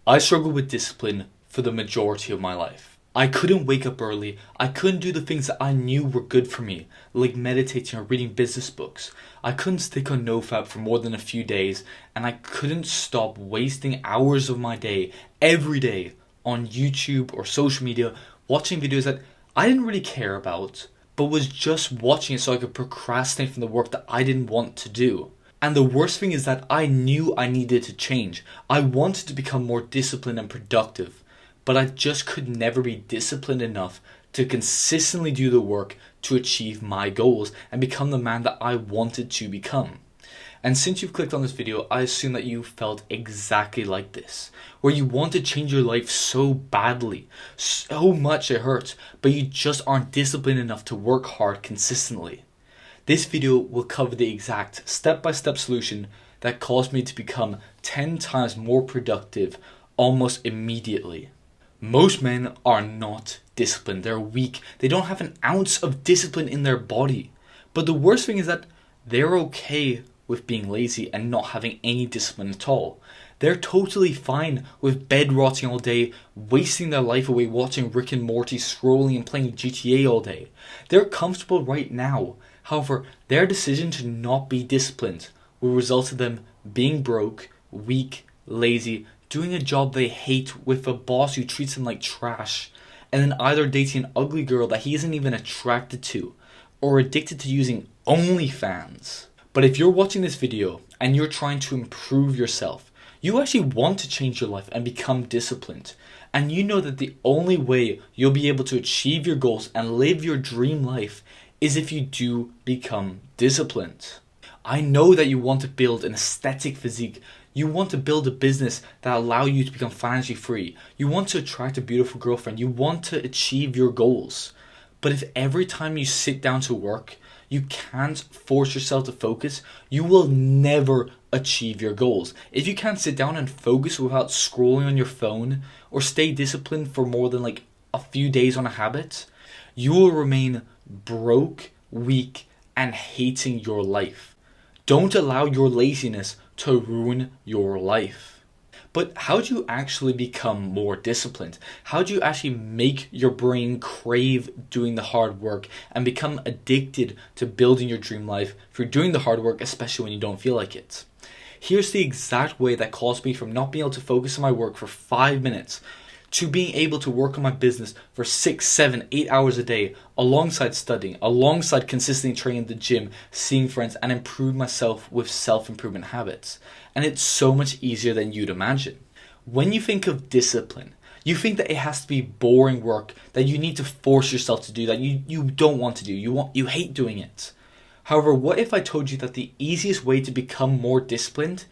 I struggled with discipline for the majority of my life. I couldn't wake up early. I couldn't do the things that I knew were good for me, like meditating or reading business books. I couldn't stick on NoFap for more than a few days, and I couldn't stop wasting hours of my day, every day, on YouTube or social media, watching videos that I didn't really care about, but was just watching it so I could procrastinate from the work that I didn't want to do. And the worst thing is that I knew I needed to change. I wanted to become more disciplined and productive, but I just could never be disciplined enough to consistently do the work to achieve my goals and become the man that I wanted to become. And since you've clicked on this video, I assume that you felt exactly like this, where you want to change your life so badly, so much it hurts, but you just aren't disciplined enough to work hard consistently. This video will cover the exact step-by-step solution that caused me to become 10 times more productive almost immediately. Most men are not disciplined. They're weak. They don't have an ounce of discipline in their body. But the worst thing is that they're okay with being lazy and not having any discipline at all. They're totally fine with bed rotting all day, wasting their life away watching Rick and Morty, scrolling and playing GTA all day. They're comfortable right now. However, their decision to not be disciplined will result in them being broke, weak, lazy, doing a job they hate with a boss who treats them like trash, and then either dating an ugly girl that he isn't even attracted to, or addicted to using OnlyFans. But if you're watching this video and you're trying to improve yourself, you actually want to change your life and become disciplined, and you know that the only way you'll be able to achieve your goals and live your dream life is if you do become disciplined. I know that you want to build an aesthetic physique. You want to build a business that allows you to become financially free. You want to attract a beautiful girlfriend. You want to achieve your goals. But if every time you sit down to work, you can't force yourself to focus, you will never achieve your goals. If you can't sit down and focus without scrolling on your phone or stay disciplined for more than like a few days on a habit, you will remain broke, weak, and hating your life. Don't allow your laziness to ruin your life. But how do you actually become more disciplined? How do you actually make your brain crave doing the hard work and become addicted to building your dream life through doing the hard work, especially when you don't feel like it? Here's the exact way that caused me from not being able to focus on my work for 5 minutes to being able to work on my business for 6, 7, 8 hours a day, alongside studying, alongside consistently training in the gym, seeing friends, and improve myself with self-improvement habits. And it's so much easier than you'd imagine. When you think of discipline, you think that it has to be boring work, that you need to force yourself to do, that you don't want to do, you hate doing it. However, what if I told you that the easiest way to become more disciplined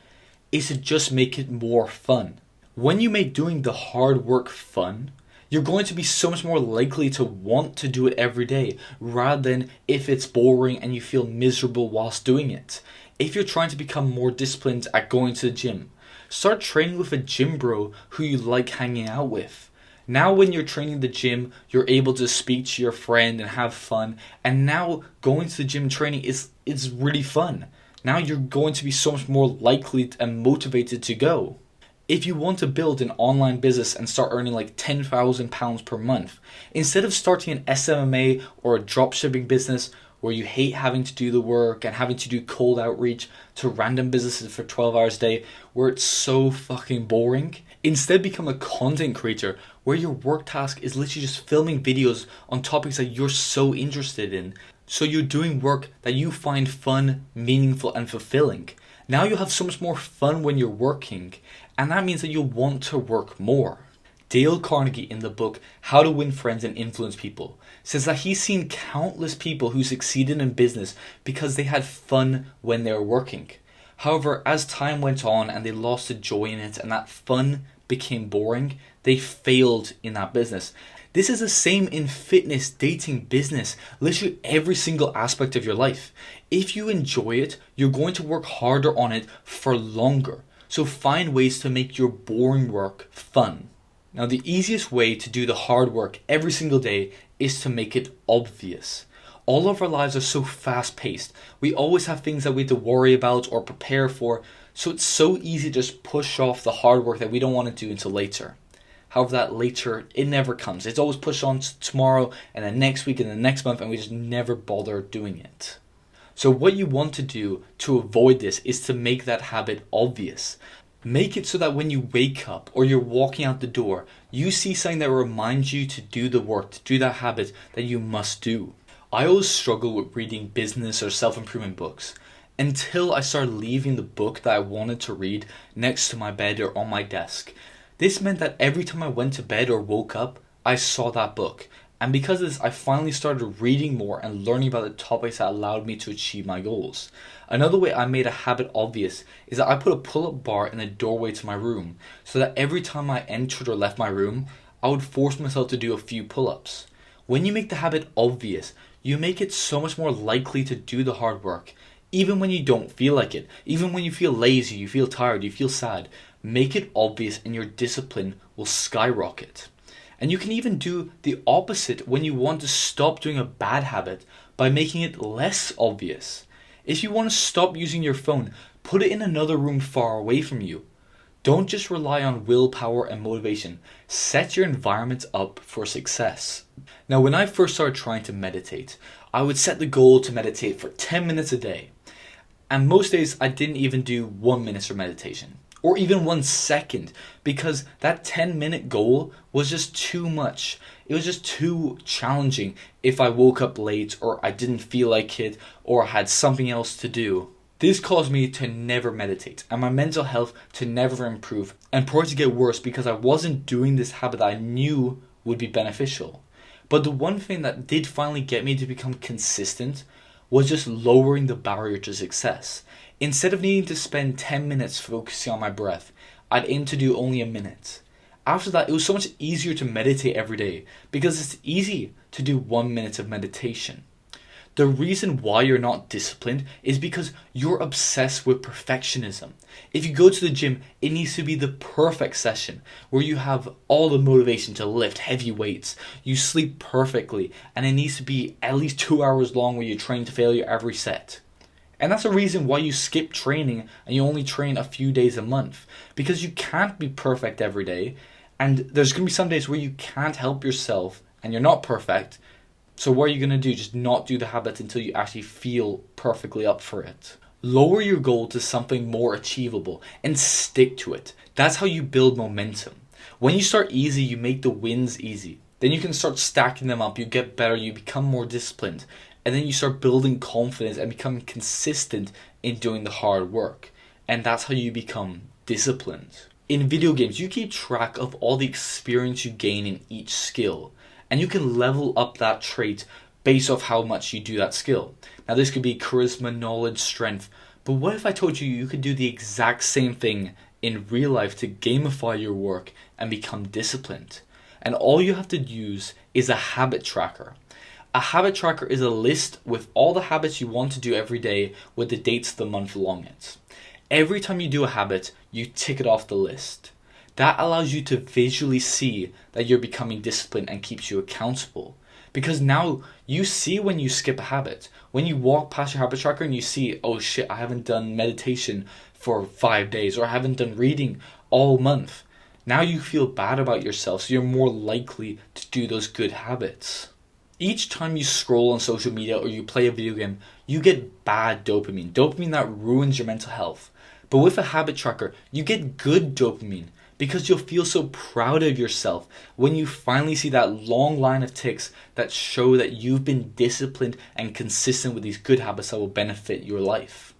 is to just make it more fun? When you make doing the hard work fun, you're going to be so much more likely to want to do it every day, rather than if it's boring and you feel miserable whilst doing it. If you're trying to become more disciplined at going to the gym, start training with a gym bro who you like hanging out with. Now when you're training the gym, you're able to speak to your friend and have fun, and now going to the gym training is really fun. Now you're going to be so much more likely and motivated to go. If you want to build an online business and start earning like £10,000 per month, instead of starting an SMMA or a dropshipping business where you hate having to do the work and having to do cold outreach to random businesses for 12 hours a day where it's so fucking boring, instead become a content creator where your work task is literally just filming videos on topics that you're so interested in. So you're doing work that you find fun, meaningful, and fulfilling. Now you'll have so much more fun when you're working, and that means that you'll want to work more. Dale Carnegie, in the book How to Win Friends and Influence People, says that he's seen countless people who succeeded in business because they had fun when they were working. However, as time went on and they lost the joy in it and that fun became boring, they failed in that business. This is the same in fitness, dating, business, literally every single aspect of your life. If you enjoy it, you're going to work harder on it for longer. So find ways to make your boring work fun. Now, the easiest way to do the hard work every single day is to make it obvious. All of our lives are so fast-paced. We always have things that we have to worry about or prepare for. So it's so easy to just push off the hard work that we don't want to do until later. However, that later, it never comes. It's always pushed on to tomorrow and then next week and the next month, and we just never bother doing it. So what you want to do to avoid this is to make that habit obvious. Make it so that when you wake up or you're walking out the door, you see something that reminds you to do the work, to do that habit that you must do. I always struggle with reading business or self-improvement books until I started leaving the book that I wanted to read next to my bed or on my desk. This meant that every time I went to bed or woke up, I saw that book. And because of this, I finally started reading more and learning about the topics that allowed me to achieve my goals. Another way I made a habit obvious is that I put a pull-up bar in the doorway to my room, so that every time I entered or left my room, I would force myself to do a few pull-ups. When you make the habit obvious, you make it so much more likely to do the hard work, even when you don't feel like it, even when you feel lazy, you feel tired, you feel sad. Make it obvious and your discipline will skyrocket. And you can even do the opposite when you want to stop doing a bad habit by making it less obvious. If you want to stop using your phone, put it in another room far away from you. Don't just rely on willpower and motivation. Set your environment up for success. Now, when I first started trying to meditate, I would set the goal to meditate for 10 minutes a day. And most days I didn't even do 1 minute of meditation. Or even 1 second, because that 10-minute goal was just too much. It was just too challenging if I woke up late or I didn't feel like it or had something else to do. This caused me to never meditate and my mental health to never improve and probably to get worse because I wasn't doing this habit that I knew would be beneficial. But the one thing that did finally get me to become consistent was just lowering the barrier to success. Instead of needing to spend 10 minutes focusing on my breath, I'd aim to do only a minute. After that, it was so much easier to meditate every day because it's easy to do 1 minute of meditation. The reason why you're not disciplined is because you're obsessed with perfectionism. If you go to the gym, it needs to be the perfect session where you have all the motivation to lift heavy weights, you sleep perfectly, and it needs to be at least 2 hours long where you train to failure every set. And that's the reason why you skip training and you only train a few days a month. Because you can't be perfect every day. And there's going to be some days where you can't help yourself and you're not perfect. So what are you going to do? Just not do the habit until you actually feel perfectly up for it. Lower your goal to something more achievable and stick to it. That's how you build momentum. When you start easy, you make the wins easy. Then you can start stacking them up. You get better. You become more disciplined. And then you start building confidence and becoming consistent in doing the hard work. And that's how you become disciplined. In video games, you keep track of all the experience you gain in each skill. And you can level up that trait based off how much you do that skill. Now this could be charisma, knowledge, strength. But what if I told you you could do the exact same thing in real life to gamify your work and become disciplined? And all you have to use is a habit tracker. A habit tracker is a list with all the habits you want to do every day with the dates of the month along it. Every time you do a habit, you tick it off the list. That allows you to visually see that you're becoming disciplined and keeps you accountable. Because now you see when you skip a habit. When you walk past your habit tracker and you see, oh shit, I haven't done meditation for 5 days or I haven't done reading all month. Now you feel bad about yourself, so you're more likely to do those good habits. Each time you scroll on social media or you play a video game, you get bad dopamine. Dopamine that ruins your mental health. But with a habit tracker, you get good dopamine because you'll feel so proud of yourself when you finally see that long line of ticks that show that you've been disciplined and consistent with these good habits that will benefit your life.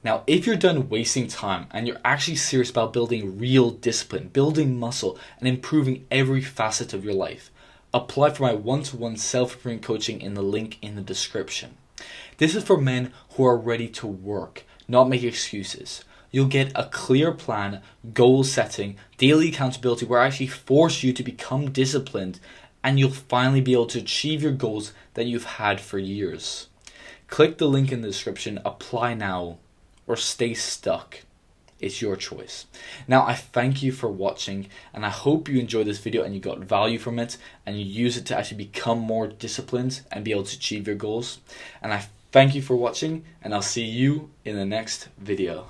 Now, if you're done wasting time and you're actually serious about building real discipline, building muscle, and improving every facet of your life, apply for my one-to-one self-improvement coaching in the link in the description. This is for men who are ready to work, not make excuses. You'll get a clear plan, goal setting, daily accountability where I actually force you to become disciplined, and you'll finally be able to achieve your goals that you've had for years. Click the link in the description, apply now, or stay stuck. It's your choice. Now, I thank you for watching, and I hope you enjoyed this video and you got value from it, and you use it to actually become more disciplined and be able to achieve your goals. And I thank you for watching, and I'll see you in the next video.